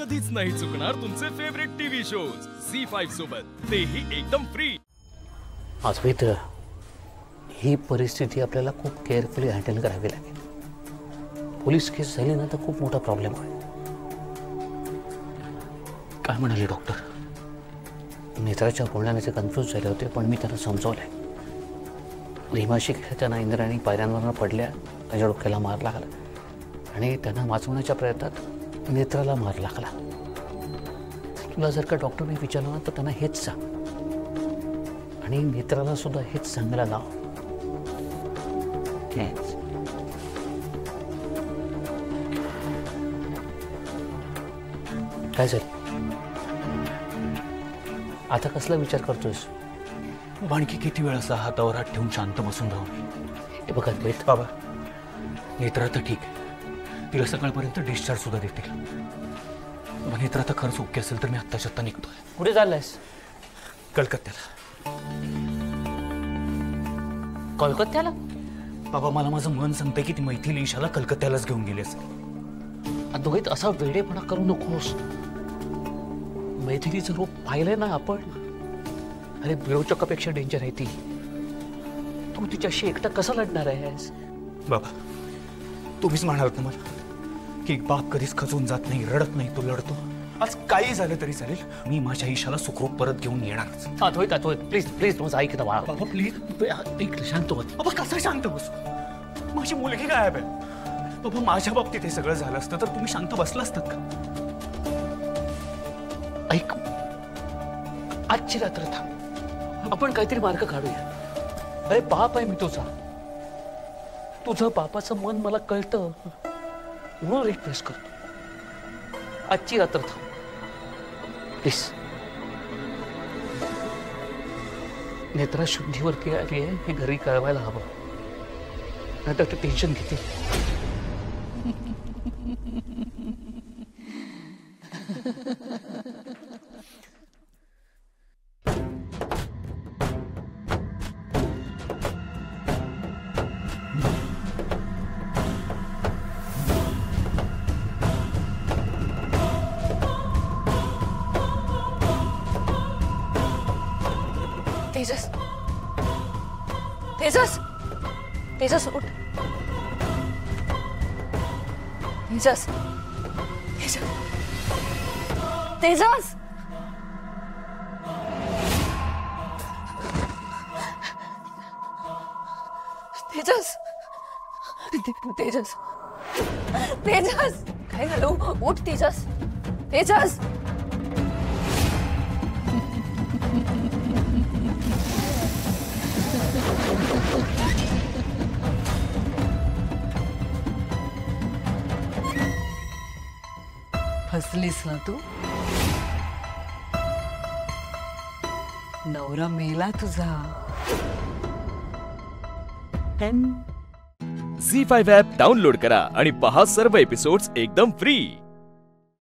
कधीच नाही चुकणार तुमचे फेवरेट टीव्ही शोज झी5 सोबत, तेही एकदम फ्री। अद्वैत, ही परिस्थिती आपल्याला खूप केअरफुली हँडल करावी लागेल। पोलीस केस झाली ना तर खूप मोठा प्रॉब्लेम होईल। काय म्हणाले डॉक्टर? नेत्राच्या बोलण्याने ते कन्फ्यूज झाले होते, पण मी त्यांना समजवलंय। रीमाशी खेळताना इंद्राणी पायऱ्यांवरून पडल्या, त्याच्या डोक्याला मार लागला आणि त्यांना वाचवण्याच्या प्रयत्नात नेत्राला मार लागला। तुला जर का डॉक्टरने विचारलं ना तर त्यांना हेच सांग आणि नेत्राला सुद्धा हेच सांगायला लाव। काय झालं आता? कसला विचार करतोयस? आणखी किती वेळ असा हातावर हात ठेवून शांत बसून राहू? हे बघ अद्वैत, बाबा, नेत्रा तर ठीक आहे, तिला सकाळपर्यंत डिस्चार्ज सुद्धा देतील। नेत्रा तर खरंच ओके असेल तर मी आत्ताच्या आत्ता निघतोय। कुठे चाललायस? कलकत्त्याला। कोलकात्याला? बाबा, मला माझं मन सांगतंय की ती मैथिली ईशाला कलकत्त्यालाच घेऊन गेली असेल। अद्वैत, असा वेडेपणा करू नकोस। मैथिलीचं रूप पाहिलंय ना आपण। अरे, विरोचकापेक्षा डेंजर आहे ती। तू तिच्याशी एकटा कसा लढणार आहेस? बाबा, तुम्हीच म्हणालात ना मला की एक बाप कधीच खचून जात नाही, रडत नाही, तो लढतो। आज काही झालं तरी चालेल, मी माझ्या ईशाला सुखरूप परत घेऊन येणारच। अद्वैत, अद्वैत, प्लीज प्लीज माझं ऐक ना बाळा। बाबा प्लीज, शांत हो। बाबा कसं शांत बसू? माझी मुलगी गायब आहे। बाबा, माझ्या बाबतीत हे सगळं झालं असतं तर तुम्ही शांत बसला असतात का? ऐक, आजची रात्र थांब, आपण काहीतरी मार्ग काढूया। अरे, बाप आहे मी तुझा, तुझं बापाचं मन मला कळतं म्हणून रिक्वेस्ट करतो, आजची रात्र थांब प्लीज। नेत्रा शुद्धीवरती आली आहे हे घरी कळवायला हवं, नाहीतर ते टेन्शन घेते। तेजस, तेजस, तेजस उठ। तेजस, तेजस, तेजस, तेजस, तेजस, तेजस, काय झालं? उठ तेजस, तेजस। फसलीस ना तू? नवरा मेला तुझा। झी5 ॲप डाउनलोड करा आणि पहा सर्व एपिसोड्स एकदम फ्री।